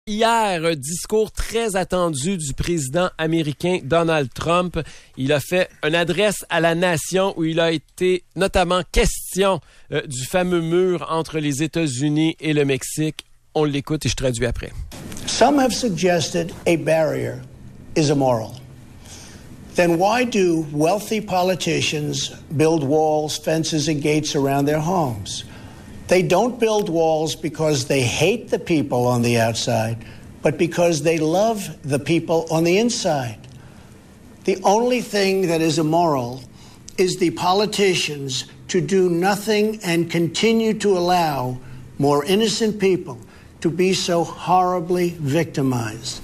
Hier, un discours très attendu du président américain Donald Trump. Il a fait une adresse à la nation où il a été notamment question du fameux mur entre les États-Unis et le Mexique. On l'écoute et je traduis après. Some have suggested a barrier is immoral. Then why do wealthy politicians build walls, fences, and gates around their homes? They don't build walls because they hate the people on the outside, but because they love the people on the inside. The only thing that is immoral is the politicians to do nothing and continue to allow more innocent people to be so horribly victimized.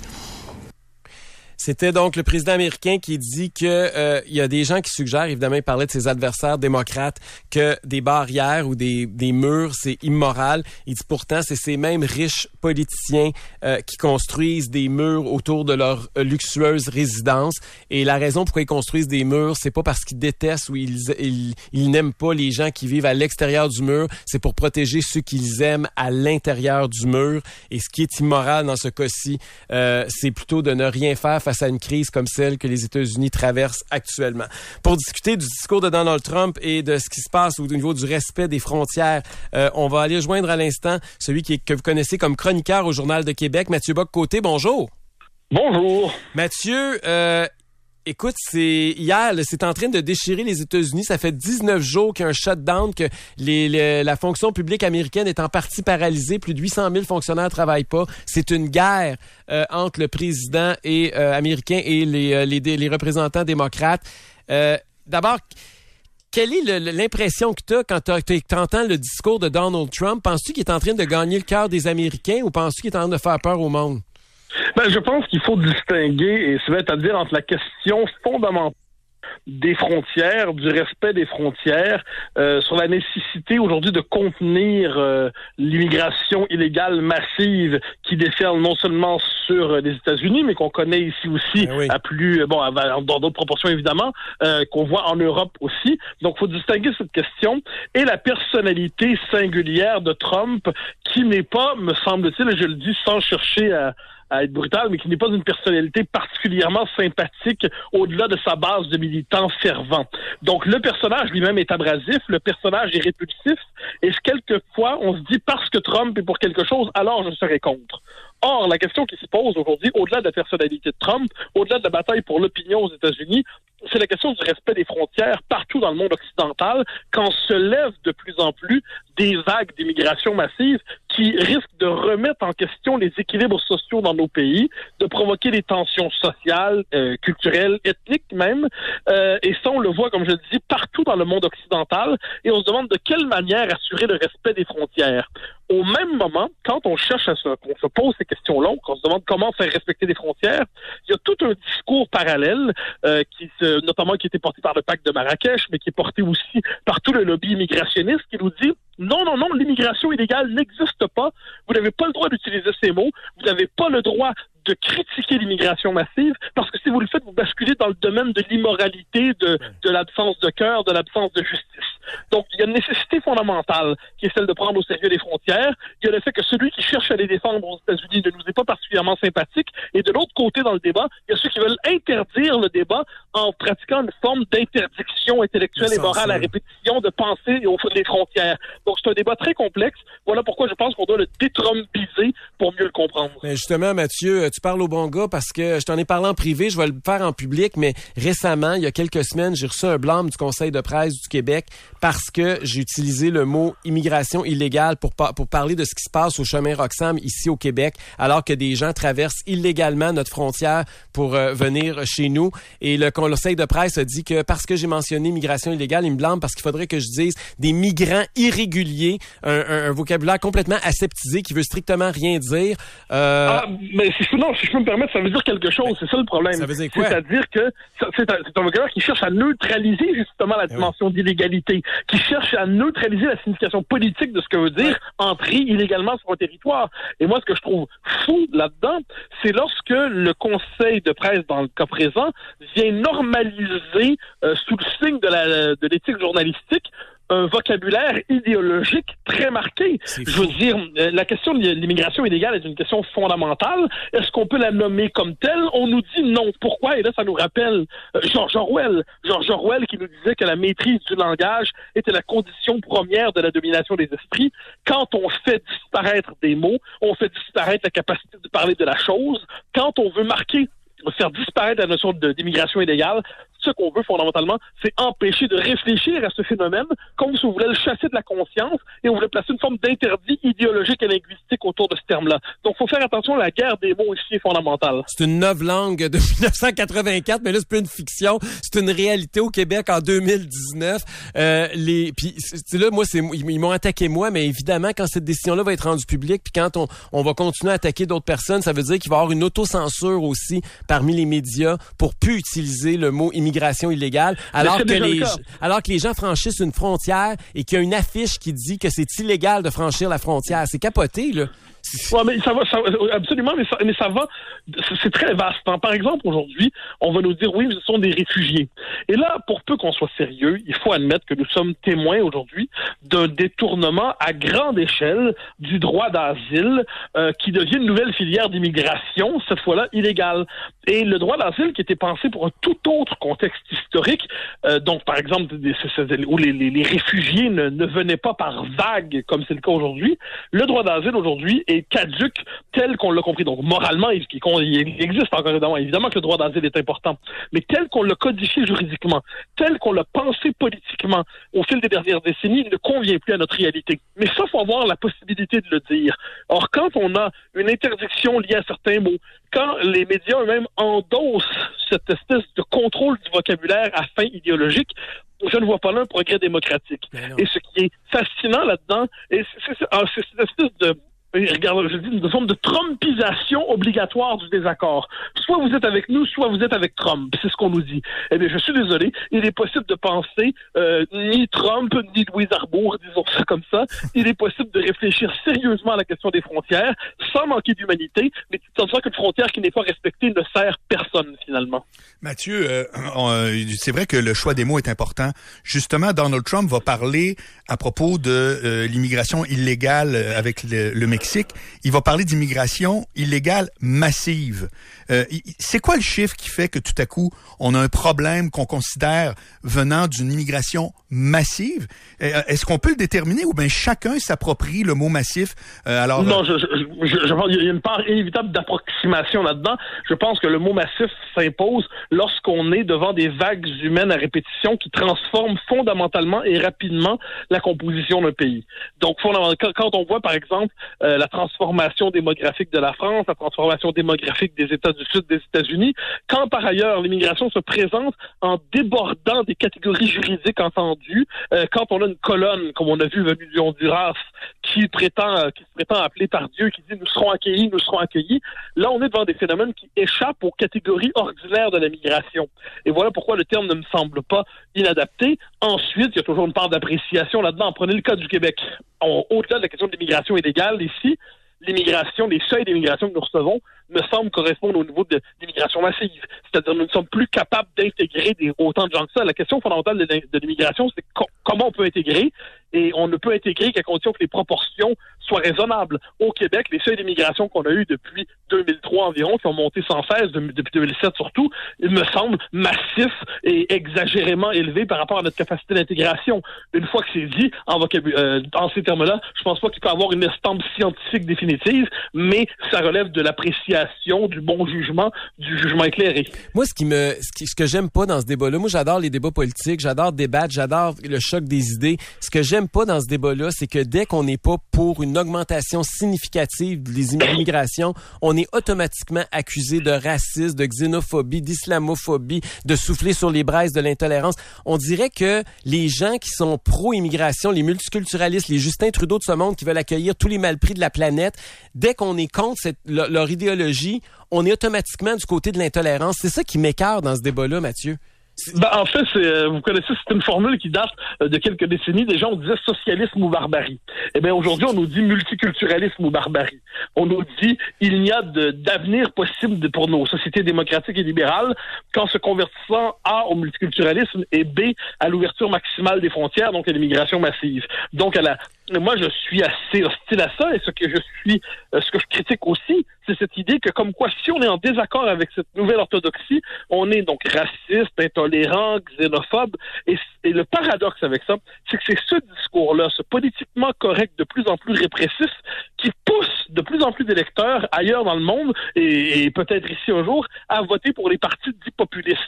C'était donc le président américain qui dit que il y a des gens qui suggèrent, évidemment, il parlait de ses adversaires démocrates, que des barrières ou des murs, c'est immoral. Il dit pourtant, c'est ces mêmes riches politiciens qui construisent des murs autour de leur luxueuse résidence. Et la raison pourquoi ils construisent des murs, c'est pas parce qu'ils détestent ou ils n'aiment pas les gens qui vivent à l'extérieur du mur, c'est pour protéger ceux qu'ils aiment à l'intérieur du mur. Et ce qui est immoral dans ce cas-ci, c'est plutôt de ne rien faire face à une crise comme celle que les États-Unis traversent actuellement. Pour discuter du discours de Donald Trump et de ce qui se passe au niveau du respect des frontières, on va aller joindre à l'instant celui que vous connaissez comme chroniqueur au Journal de Québec, Mathieu Bock-Côté. Bonjour. Bonjour. Mathieu, écoute, hier, c'est en train de déchirer les États-Unis. Ça fait 19 jours qu'il y a un shutdown, que la fonction publique américaine est en partie paralysée. Plus de 800 000 fonctionnaires ne travaillent pas. C'est une guerre entre le président américain et les représentants démocrates. D'abord, quelle est l'impression que tu as quand tu entends le discours de Donald Trump? Penses-tu qu'il est en train de gagner le cœur des Américains ou penses-tu qu'il est en train de faire peur au monde? Je pense qu'il faut distinguer, et c'est-à-dire entre la question fondamentale des frontières, du respect des frontières, sur la nécessité aujourd'hui de contenir l'immigration illégale massive qui déferle non seulement sur les États-Unis, mais qu'on connaît ici aussi à plus, dans d'autres proportions évidemment, qu'on voit en Europe aussi. Donc, il faut distinguer cette question et la personnalité singulière de Trump, qui n'est pas, me semble-t-il, et je le dis sans chercher à être brutal, mais qui n'est pas une personnalité particulièrement sympathique au-delà de sa base de militants fervents. Donc, le personnage lui-même est abrasif, le personnage est répulsif, et quelquefois, on se dit, parce que Trump est pour quelque chose, alors je serai contre. Or, la question qui se pose aujourd'hui, au-delà de la personnalité de Trump, au-delà de la bataille pour l'opinion aux États-Unis, c'est la question du respect des frontières partout dans le monde occidental, quand se lèvent de plus en plus des vagues d'immigration massive qui risquent de remettre en question les équilibres sociaux dans nos pays, de provoquer des tensions sociales, culturelles, ethniques même. Et ça, on le voit, comme je le dis, partout dans le monde occidental. Et on se demande de quelle manière assurer le respect des frontières. Au même moment, quand on cherche qu'on se pose ces questions-là, qu'on se demande comment faire respecter les frontières, il y a tout un discours parallèle notamment qui était porté par le pacte de Marrakech, mais qui est porté aussi par tout le lobby immigrationniste qui nous dit non, l'immigration illégale n'existe pas. Vous n'avez pas le droit d'utiliser ces mots. Vous n'avez pas le droit de critiquer l'immigration massive, parce que si vous le faites, vous basculez dans le domaine de l'immoralité, de l'absence de cœur, de l'absence de justice. Donc, il y a une nécessité fondamentale qui est celle de prendre au sérieux les frontières. Il y a le fait que celui qui cherche à les défendre aux États-Unis ne nous est pas particulièrement sympathique. Et de l'autre côté, dans le débat, il y a ceux qui veulent interdire le débat en pratiquant une forme d'interdiction intellectuelle et morale à répétition de penser au fond des frontières. Donc, c'est un débat très complexe. Voilà pourquoi je pense qu'on doit le détrumpiser pour mieux le comprendre. Mais justement, Mathieu, tu parles au bon gars parce que je t'en ai parlé en privé, je vais le faire en public, mais récemment, il y a quelques semaines, j'ai reçu un blâme du Conseil de presse du Québec parce que j'ai utilisé le mot immigration illégale pour parler de ce qui se passe au chemin Roxham ici au Québec, alors que des gens traversent illégalement notre frontière pour venir chez nous. Et le Conseil de presse a dit que parce que j'ai mentionné immigration illégale, il me blâme parce qu'il faudrait que je dise des migrants irréguliers, un vocabulaire complètement aseptisé qui veut strictement rien dire. Mais si je peux me permettre, ça veut dire quelque chose. C'est ça le problème. Ça veut dire quoi? C'est-à-dire que c'est un vocabulaire qui cherche à neutraliser justement la dimension d'illégalité, qui cherche à neutraliser la signification politique de ce que veut dire entrer illégalement sur un territoire. Et moi, ce que je trouve fou là-dedans, c'est lorsque le Conseil de presse, dans le cas présent, vient normaliser, sous le signe de l'éthique journalistique, un vocabulaire idéologique très marqué. Je veux dire, la question de l'immigration illégale est une question fondamentale. Est-ce qu'on peut la nommer comme telle? On nous dit non. Pourquoi? Et là, ça nous rappelle George Orwell qui nous disait que la maîtrise du langage était la condition première de la domination des esprits. Quand on fait disparaître des mots, on fait disparaître la capacité de parler de la chose. Quand on veut faire disparaître la notion d'immigration illégale, ce qu'on veut fondamentalement, c'est empêcher de réfléchir à ce phénomène comme si on voulait le chasser de la conscience et on voulait placer une forme d'interdit idéologique et linguistique autour de ce terme-là. Donc, il faut faire attention, la guerre des mots ici est fondamentale. C'est une novlangue de 1984, mais là, c'est plus une fiction, c'est une réalité au Québec en 2019. Puis là, moi, ils m'ont attaqué moi, mais évidemment, quand cette décision-là va être rendue publique, puis quand on va continuer à attaquer d'autres personnes, ça veut dire qu'il va y avoir une autocensure aussi parmi les médias pour plus utiliser le mot immigration illégale, alors que les gens franchissent une frontière et qu'il y a une affiche qui dit que c'est illégal de franchir la frontière. C'est capoté, là. Ouais, mais ça va, absolument, mais ça va, c'est très vaste. Par exemple, aujourd'hui, on va nous dire, oui, ce sont des réfugiés. Et là, pour peu qu'on soit sérieux, il faut admettre que nous sommes témoins aujourd'hui d'un détournement à grande échelle du droit d'asile qui devient une nouvelle filière d'immigration, cette fois-là illégale. Et le droit d'asile qui était pensé pour un tout autre contexte historique, donc par exemple, où les réfugiés ne venaient pas par vagues, comme c'est le cas aujourd'hui, le droit d'asile aujourd'hui est caduque tel qu'on l'a compris. Donc, moralement, il existe encore évidemment que le droit d'asile est important, mais tel qu'on l'a codifié juridiquement, tel qu'on l'a pensé politiquement au fil des dernières décennies, il ne convient plus à notre réalité. Mais ça, il faut avoir la possibilité de le dire. Or, quand on a une interdiction liée à certains mots, quand les médias eux-mêmes endossent cette espèce de contrôle du vocabulaire à fin idéologique, je ne vois pas là un progrès démocratique. Et ce qui est fascinant là-dedans, c'est cette espèce de regarde, je dis une forme de trumpisation obligatoire du désaccord. Soit vous êtes avec nous, soit vous êtes avec Trump. C'est ce qu'on nous dit. Eh bien, je suis désolé. Il est possible de penser ni Trump, ni Louise Arbour, disons ça comme ça. Il est possible de réfléchir sérieusement à la question des frontières, sans manquer d'humanité, mais tu sens qu'une frontière qui n'est pas respectée ne sert personne, finalement. Mathieu, c'est vrai que le choix des mots est important. Justement, Donald Trump va parler à propos de l'immigration illégale avec le Mexique. Il va parler d'immigration illégale massive. C'est quoi le chiffre qui fait que tout à coup, on a un problème qu'on considère venant d'une immigration massive? Est-ce qu'on peut le déterminer ou bien chacun s'approprie le mot massif? Non, je pense qu'il y a une part inévitable d'approximation là-dedans. Je pense que le mot massif s'impose lorsqu'on est devant des vagues humaines à répétition qui transforment fondamentalement et rapidement la composition d'un pays. Donc, quand on voit, par exemple, la transformation démographique de la France, la transformation démographique des États du Sud des États-Unis, quand par ailleurs l'immigration se présente en débordant des catégories juridiques entendues, quand on a une colonne, comme on a vu venue du Honduras, qui se prétend appelé par Dieu, qui dit nous serons accueillis, là on est devant des phénomènes qui échappent aux catégories ordinaires de la migration. Et voilà pourquoi le terme ne me semble pas inadapté. Ensuite, il y a toujours une part d'appréciation là-dedans. Prenez le cas du Québec. Au-delà de la question de l'immigration illégale, ici, l'immigration, les seuils d'immigration que nous recevons me semblent correspondre au niveau d'immigration massive. C'est-à-dire nous ne sommes plus capables d'intégrer autant de gens que ça. La question fondamentale de l'immigration, c'est comment on peut intégrer, et on ne peut intégrer qu'à condition que les proportions soient raisonnables. Au Québec, les seuils d'immigration qu'on a eus depuis 2003 environ, qui ont monté sans cesse, depuis 2007 surtout, il me semble massifs et exagérément élevés par rapport à notre capacité d'intégration. Une fois que c'est dit, en ces termes-là, je pense pas qu'il peut y avoir une estampe scientifique définitive, mais ça relève de l'appréciation, du bon jugement, du jugement éclairé. Moi, ce que j'aime pas dans ce débat-là, moi j'adore les débats politiques, j'adore débattre, j'adore le choc des idées. Ce que j'aime pas dans ce débat-là, c'est que dès qu'on n'est pas pour une augmentation significative des immigrations, on est automatiquement accusé de racisme, de xénophobie, d'islamophobie, de souffler sur les braises de l'intolérance. On dirait que les gens qui sont pro-immigration, les multiculturalistes, les Justin Trudeau de ce monde qui veulent accueillir tous les malpris de la planète, dès qu'on est contre leur idéologie, on est automatiquement du côté de l'intolérance. C'est ça qui m'écarte dans ce débat-là, Mathieu. En fait, vous connaissez, c'est une formule qui date de quelques décennies. Déjà, on disait socialisme ou barbarie. Eh bien, aujourd'hui, on nous dit multiculturalisme ou barbarie. On nous dit il n'y a d'avenir possible pour nos sociétés démocratiques et libérales qu'en se convertissant A au multiculturalisme et B à l'ouverture maximale des frontières, donc à l'immigration massive. Donc, moi, je suis assez hostile à ça, et ce que je critique aussi, c'est cette idée que comme quoi, si on est en désaccord avec cette nouvelle orthodoxie, on est donc raciste, intolérant, xénophobe, et le paradoxe avec ça, c'est que c'est ce discours-là, ce politiquement correct de plus en plus répressif, qui pousse de plus en plus d'électeurs ailleurs dans le monde, et peut-être ici un jour, à voter pour les partis dits populistes.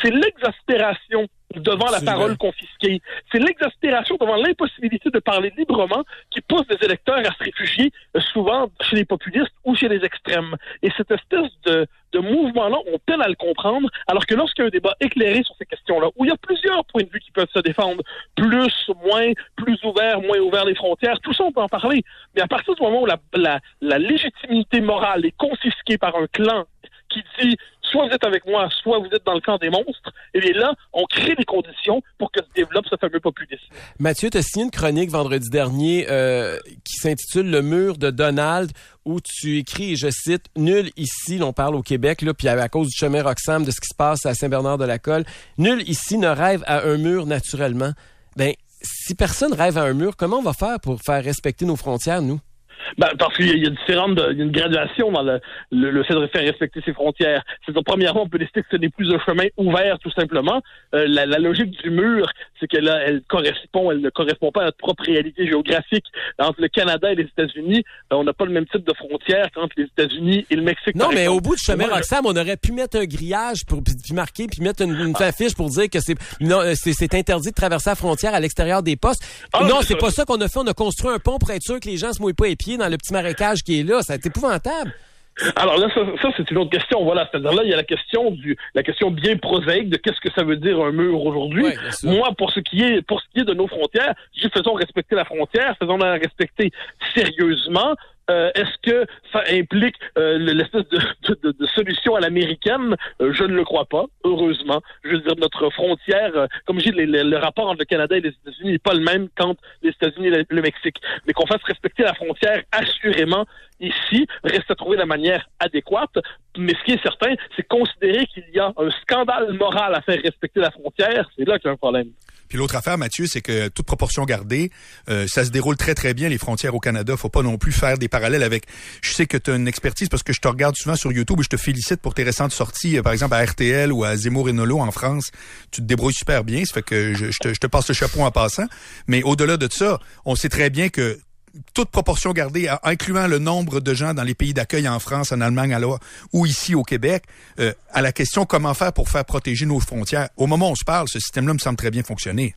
C'est l'exaspération devant la parole confisquée. C'est l'exaspération devant l'impossibilité de parler librement qui pousse des électeurs à se réfugier souvent chez les populistes ou chez les extrêmes. Et cette espèce de mouvement-là, on peine à le comprendre, alors que lorsqu'il y a un débat éclairé sur ces questions-là, où il y a plusieurs points de vue qui peuvent se défendre, plus, moins, plus ouvert, moins ouvert les frontières, tout ça on peut en parler. Mais à partir du moment où la légitimité morale est confisquée par un clan qui dit soit vous êtes avec moi, soit vous êtes dans le camp des monstres, et bien là, on crée des conditions pour que se développe ce fameux populisme. Mathieu, tu as signé une chronique vendredi dernier qui s'intitule « Le mur de Donald », où tu écris, et je cite, « Nul ici, l'on parle au Québec, là, puis à cause du chemin Roxham, de ce qui se passe à Saint-Bernard-de-la-Colle, nul ici ne rêve à un mur naturellement. » Ben, si personne rêve à un mur, comment on va faire pour faire respecter nos frontières, nous? Parce qu'il y a une graduation dans le fait de faire respecter ses frontières. C'est-à-dire, premièrement, on peut décider que ce n'est plus un chemin ouvert, tout simplement. La logique du mur, c'est que là, elle ne correspond pas à notre propre réalité géographique. Entre le Canada et les États-Unis, on n'a pas le même type de frontière qu'entre les États-Unis et le Mexique. Non, mais au bout du chemin Roxham, on aurait pu mettre un grillage puis marquer, puis mettre une affiche pour dire que c'est interdit de traverser la frontière à l'extérieur des postes. Non, c'est pas ça qu'on a fait. On a construit un pont pour être sûr que les gens se mouillent pas les pieds dans le petit marécage qui est là. Ça a été épouvantable. Alors là, ça c'est une autre question. Voilà, c'est-à-dire là, il y a la question bien prosaïque de qu'est-ce que ça veut dire un mur aujourd'hui. Ouais, moi, pour ce qui est de nos frontières, faisons respecter la frontière, faisons-la respecter sérieusement. Est-ce que ça implique l'espèce de solution à l'américaine? Je ne le crois pas, heureusement. Je veux dire, notre frontière, comme je dis, le rapport entre le Canada et les États-Unis n'est pas le même qu'entre les États-Unis et le Mexique. Mais qu'on fasse respecter la frontière assurément ici, reste à trouver la manière adéquate. Mais ce qui est certain, c'est considérer qu'il y a un scandale moral à faire respecter la frontière. C'est là qu'il y a un problème. Puis l'autre affaire, Mathieu, c'est que toute proportion gardée, ça se déroule très, très bien, les frontières au Canada. Faut pas non plus faire des parallèles avec... Je sais que tu as une expertise parce que je te regarde souvent sur YouTube et je te félicite pour tes récentes sorties, par exemple à RTL ou à Zemmour et Nolo en France. Tu te débrouilles super bien, ça fait que je te passe le chapeau en passant. Mais au-delà de ça, on sait très bien que toute proportion gardée, incluant le nombre de gens dans les pays d'accueil en France, en Allemagne, ou ici au Québec, à la question comment faire pour faire protéger nos frontières. Au moment où on se parle, ce système-là me semble très bien fonctionner.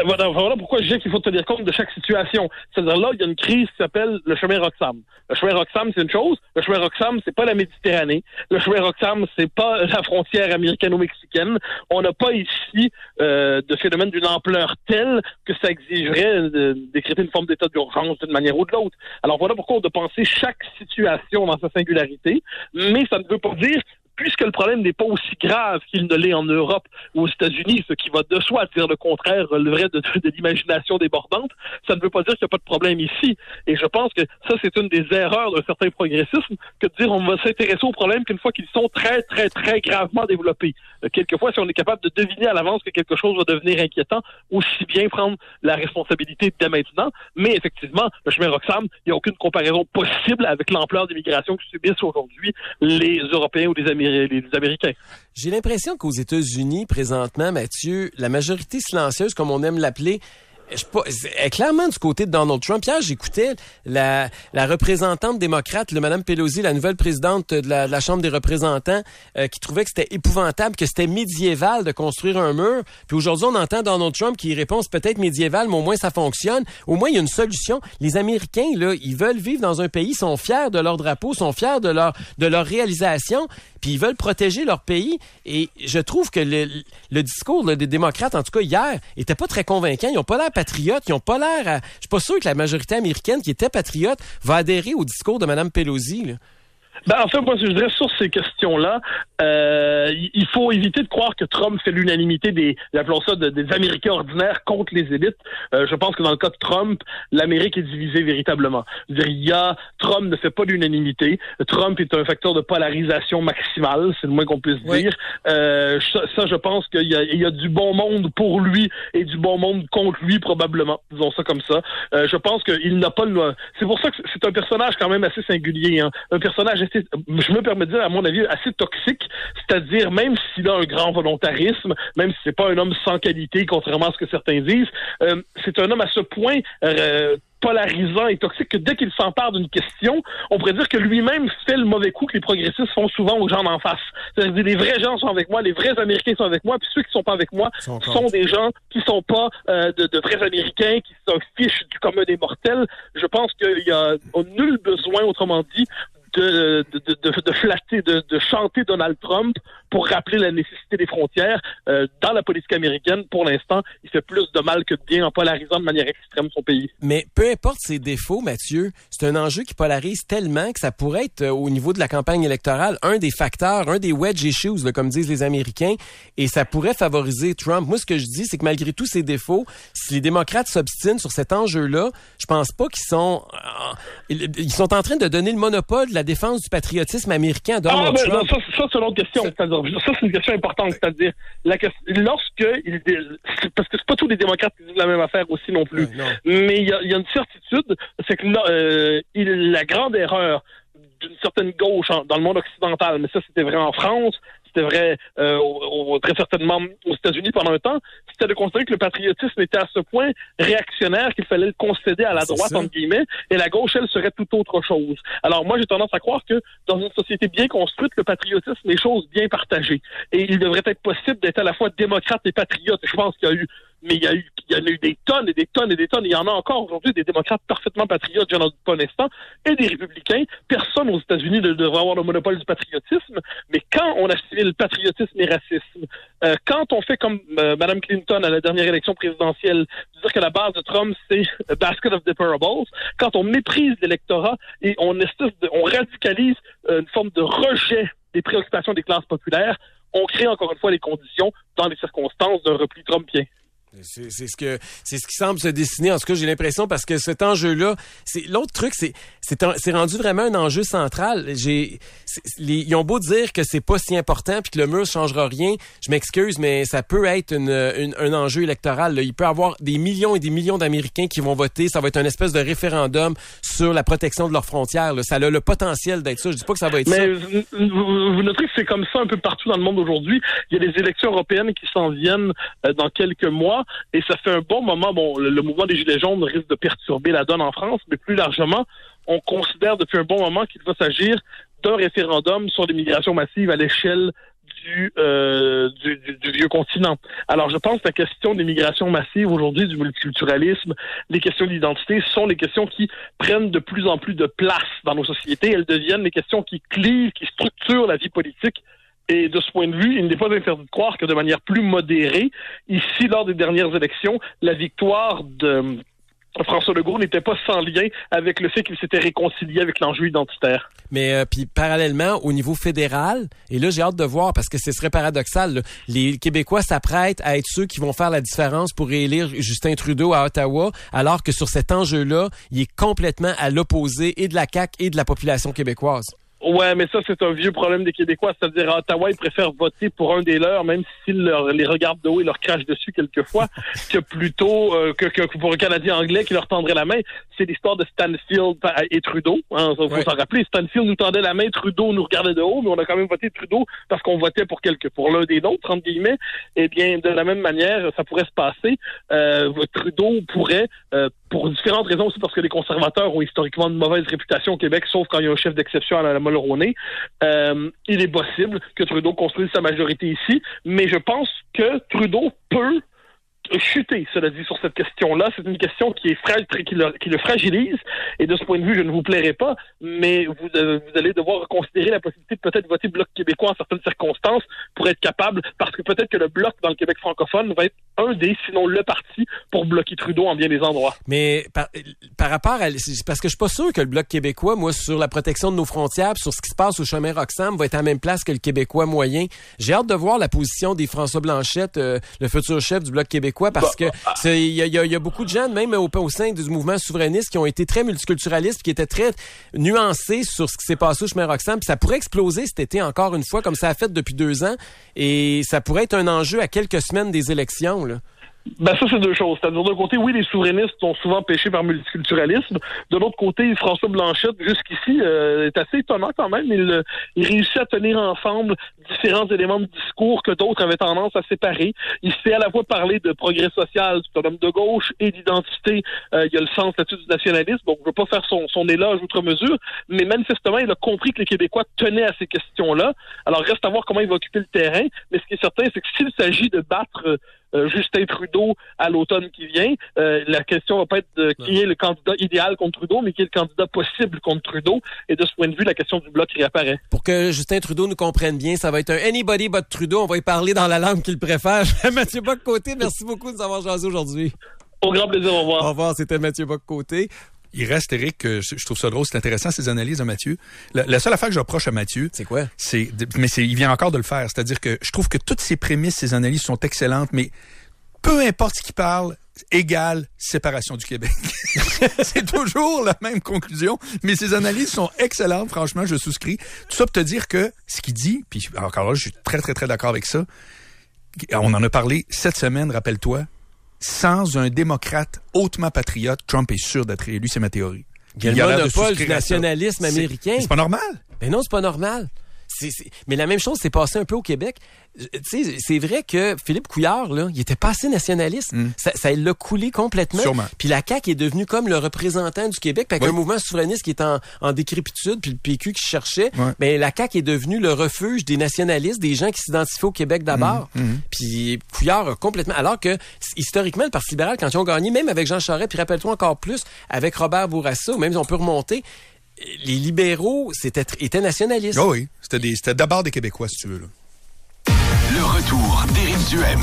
Voilà pourquoi je dis qu'il faut tenir compte de chaque situation. C'est-à-dire là, il y a une crise qui s'appelle le chemin Roxham. Le chemin Roxham, c'est une chose. Le chemin Roxham, c'est pas la Méditerranée. Le chemin Roxham, c'est pas la frontière américano-mexicaine. On n'a pas ici de phénomène d'une ampleur telle que ça exigerait de décréter une forme d'état d'urgence d'une manière ou de l'autre. Alors voilà pourquoi on doit penser chaque situation dans sa singularité. Mais ça ne veut pas dire puisque le problème n'est pas aussi grave qu'il ne l'est en Europe ou aux États-Unis, ce qui va de soi dire le contraire releverait de l'imagination débordante, ça ne veut pas dire qu'il n'y a pas de problème ici. Et je pense que ça, c'est une des erreurs d'un certain progressisme que de dire on va s'intéresser aux problèmes qu'une fois qu'ils sont très, très, très gravement développés. Quelquefois, si on est capable de deviner à l'avance que quelque chose va devenir inquiétant, aussi bien prendre la responsabilité dès maintenant. Mais effectivement, le chemin Roxham, il n'y a aucune comparaison possible avec l'ampleur des migrations que subissent aujourd'hui les Européens ou les Américains. J'ai l'impression qu'aux États-Unis, présentement, Mathieu, la majorité silencieuse, comme on aime l'appeler, est clairement du côté de Donald Trump. Hier, j'écoutais la représentante démocrate, Mme Pelosi, la nouvelle présidente de la Chambre des représentants, qui trouvait que c'était épouvantable, que c'était médiéval de construire un mur. Puis aujourd'hui, on entend Donald Trump qui répond c'est peut-être médiéval, mais au moins ça fonctionne. Au moins, il y a une solution. Les Américains, là, ils veulent vivre dans un pays, sont fiers de leur drapeau, sont fiers de leur réalisation, puis ils veulent protéger leur pays. Et je trouve que le discours des démocrates, en tout cas hier, était pas très convaincant. Ils ont pas l'air patriotes, ils ont pas l'air... Je suis pas sûr que la majorité américaine qui était patriote va adhérer au discours de Mme Pelosi, là. En fait, moi, je dirais sur ces questions-là, il faut éviter de croire que Trump fait l'unanimité des Américains ordinaires contre les élites. Je pense que dans le cas de Trump, l'Amérique est divisée véritablement. Je veux dire, Trump ne fait pas l'unanimité. Trump est un facteur de polarisation maximale, c'est le moins qu'on puisse dire. Ça, je pense qu'il y a du bon monde pour lui et du bon monde contre lui, probablement. Disons ça comme ça. Je pense qu'il n'a pas le... C'est pour ça que c'est un personnage quand même assez singulier, hein. Un personnage assez, je me permets de dire, à mon avis, assez toxique. C'est-à-dire, même s'il a un grand volontarisme, même si c'est pas un homme sans qualité, contrairement à ce que certains disent, c'est un homme à ce point polarisant et toxique que dès qu'il s'empare d'une question, on pourrait dire que lui-même fait le mauvais coup que les progressistes font souvent aux gens d'en face. C'est-à-dire, les vrais gens sont avec moi, les vrais Américains sont avec moi, puis ceux qui sont pas avec moi sont des gens qui sont pas de vrais Américains, qui s'en fichent du commun des mortels. Je pense qu'il y a nul besoin, autrement dit, de flatter, de chanter Donald Trump pour rappeler la nécessité des frontières. Dans la politique américaine, pour l'instant, il fait plus de mal que de bien en polarisant de manière extrême son pays. Mais peu importe ses défauts, Mathieu, c'est un enjeu qui polarise tellement que ça pourrait être, au niveau de la campagne électorale, un des facteurs, un des wedge issues, là, comme disent les Américains, et ça pourrait favoriser Trump. Moi, ce que je dis, c'est que malgré tous ses défauts, si les démocrates s'obstinent sur cet enjeu-là, je pense pas qu'ils sont... ils sont en train de donner le monopole de la défense du patriotisme américain à Donald Trump. Ça, c'est une autre question. C'est-à-dire, ça, c'est une question importante. C'est-à-dire, parce que c'est pas tous les démocrates qui disent la même affaire aussi non plus. Mais il y a une certitude, c'est que la grande erreur d'une certaine gauche dans le monde occidental, mais ça, c'était vrai en France, c'était vrai très certainement aux États-Unis pendant un temps, c'était de considérer que le patriotisme était à ce point réactionnaire qu'il fallait le concéder à la droite, entre guillemets, et la gauche, elle, serait tout autre chose. Alors moi, j'ai tendance à croire que dans une société bien construite, le patriotisme est chose bien partagée. Et il devrait être possible d'être à la fois démocrate et patriote. Je pense qu'il y a eu il y en a eu des tonnes et des tonnes et des tonnes. Il y en a encore aujourd'hui des démocrates parfaitement patriotes, j'en ai pas un instant, et des républicains. Personne aux États-Unis ne devrait avoir le monopole du patriotisme, mais quand on assimile patriotisme et racisme, quand on fait comme Mme Clinton à la dernière élection présidentielle, dire que la base de Trump, c'est a basket of deplorables, quand on méprise l'électorat et on radicalise une forme de rejet des préoccupations des classes populaires, on crée encore une fois les conditions dans les circonstances d'un repli trumpien. C'est ce qui semble se dessiner. En tout cas, j'ai l'impression, parce que cet enjeu-là, l'autre truc, c'est rendu vraiment un enjeu central. Ils ont beau dire que c'est pas si important puis que le mur changera rien. Je m'excuse, mais ça peut être un enjeu électoral, là. Il peut y avoir des millions et des millions d'Américains qui vont voter. Ça va être une espèce de référendum sur la protection de leurs frontières, là. Ça a le potentiel d'être ça. Je dis pas que ça va être ça. Mais vous noterez que c'est comme ça un peu partout dans le monde aujourd'hui. Il y a des élections européennes qui s'en viennent dans quelques mois. Et ça fait un bon moment, le mouvement des Gilets jaunes risque de perturber la donne en France, mais plus largement, on considère depuis un bon moment qu'il va s'agir d'un référendum sur l'immigration massive à l'échelle du vieux continent. Alors, je pense que la question de l'immigration massive aujourd'hui, du multiculturalisme, les questions d'identité sont les questions qui prennent de plus en plus de place dans nos sociétés. Elles deviennent les questions qui clivent, qui structurent la vie politique. Et de ce point de vue, il n'est pas interdit de croire que de manière plus modérée, ici, lors des dernières élections, la victoire de François Legault n'était pas sans lien avec le fait qu'il s'était réconcilié avec l'enjeu identitaire. Mais puis parallèlement, au niveau fédéral, et là j'ai hâte de voir, parce que ce serait paradoxal, là, les Québécois s'apprêtent à être ceux qui vont faire la différence pour réélire Justin Trudeau à Ottawa, alors que sur cet enjeu-là, il est complètement à l'opposé et de la CAQ et de la population québécoise. Ouais, mais ça, c'est un vieux problème des Québécois. C'est-à-dire, à Ottawa, ils préfèrent voter pour un des leurs, même s'ils les regardent de haut et leur crachent dessus quelquefois, que plutôt que pour un Canadien anglais qui leur tendrait la main. C'est l'histoire de Stanfield et Trudeau. Hein, faut s'en rappeler. Stanfield nous tendait la main, Trudeau nous regardait de haut, mais on a quand même voté Trudeau parce qu'on votait pour l'un des nôtres, entre guillemets. Eh bien, de la même manière, ça pourrait se passer. Trudeau pourrait, pour différentes raisons, aussi parce que les conservateurs ont historiquement une mauvaise réputation au Québec, sauf quand il y a un chef d'exception à la Mulroney. Il est possible que Trudeau construise sa majorité ici, mais je pense que Trudeau peut chuter, cela dit, sur cette question-là. C'est une question qui le fragilise, et de ce point de vue, je ne vous plairai pas, mais vous allez devoir considérer la possibilité de peut-être voter Bloc québécois en certaines circonstances pour être capable, parce que peut-être que le Bloc dans le Québec francophone va être un des, sinon le parti, pour bloquer Trudeau en bien des endroits. Mais par rapport à... Parce que je suis pas sûr que le Bloc québécois, moi, sur la protection de nos frontières, sur ce qui se passe au chemin Roxham, va être à la même place que le Québécois moyen. J'ai hâte de voir la position des François Blanchette, le futur chef du Bloc québécois, parce que il y a beaucoup de gens, même au sein du mouvement souverainiste, qui ont été très multiculturalistes, qui étaient très nuancés sur ce qui s'est passé au chemin Roxham. Puis ça pourrait exploser cet été encore une fois, comme ça a fait depuis 2 ans. Et ça pourrait être un enjeu à quelques semaines des élections, là. Ben ça, c'est deux choses. C'est-à-dire, d'un côté, oui, les souverainistes sont souvent péchés par multiculturalisme. De l'autre côté, François Blanchette, jusqu'ici, est assez étonnant quand même. Il réussit à tenir ensemble différents éléments de discours que d'autres avaient tendance à séparer. Il sait à la fois parler de progrès social, c'est un homme de gauche, et d'identité. Il a le sens là-dessus du nationalisme. Donc, je veux pas faire son éloge outre mesure, mais manifestement, il a compris que les Québécois tenaient à ces questions-là. Alors, reste à voir comment il va occuper le terrain. Mais ce qui est certain, c'est que s'il s'agit de battre Justin Trudeau à l'automne qui vient, la question va pas être de qui est le candidat idéal contre Trudeau, mais qui est le candidat possible contre Trudeau. Et de ce point de vue, la question du bloc réapparaît. Pour que Justin Trudeau nous comprenne bien, ça va être un anybody but Trudeau. On va y parler dans la langue qu'il préfère. Mathieu Bock-Côté, merci beaucoup de nous avoir jasé aujourd'hui. Au grand plaisir, au revoir. Au revoir, c'était Mathieu Bock-Côté. Il reste, Éric, je trouve ça drôle, c'est intéressant, ces analyses de Mathieu. La seule affaire que je reproche à Mathieu... C'est quoi? Il vient encore de le faire. C'est-à-dire que je trouve que toutes ses prémices, ses analyses sont excellentes, mais peu importe ce qu'il parle, égale séparation du Québec. C'est toujours la même conclusion, mais ses analyses sont excellentes, franchement, je souscris. Tout ça pour te dire que ce qu'il dit, puis encore là, je suis très, très, très d'accord avec ça, on en a parlé cette semaine, rappelle-toi, sans un démocrate hautement patriote, Trump est sûr d'être élu, c'est ma théorie. Il y a le monopole du nationalisme américain. C'est pas normal. Ben non, c'est pas normal. Mais la même chose s'est passée un peu au Québec. Tu sais, c'est vrai que Philippe Couillard, là, il était pas assez nationaliste. Ça l'a coulé complètement. Sûrement. Puis la CAQ est devenue comme le représentant du Québec. Puis avec un mouvement souverainiste qui est en décrépitude, puis le PQ qui cherchait, ben la CAQ est devenue le refuge des nationalistes, des gens qui s'identifient au Québec d'abord. Puis Couillard a complètement... Alors que, historiquement, le Parti libéral, quand ils ont gagné, même avec Jean Charest, puis rappelle-toi encore plus, avec Robert Bourassa, ou même on peut remonter, les libéraux étaient nationalistes. Oh oui, c'était d'abord des Québécois, si tu veux, là. Le retour d'Éric Duhaime.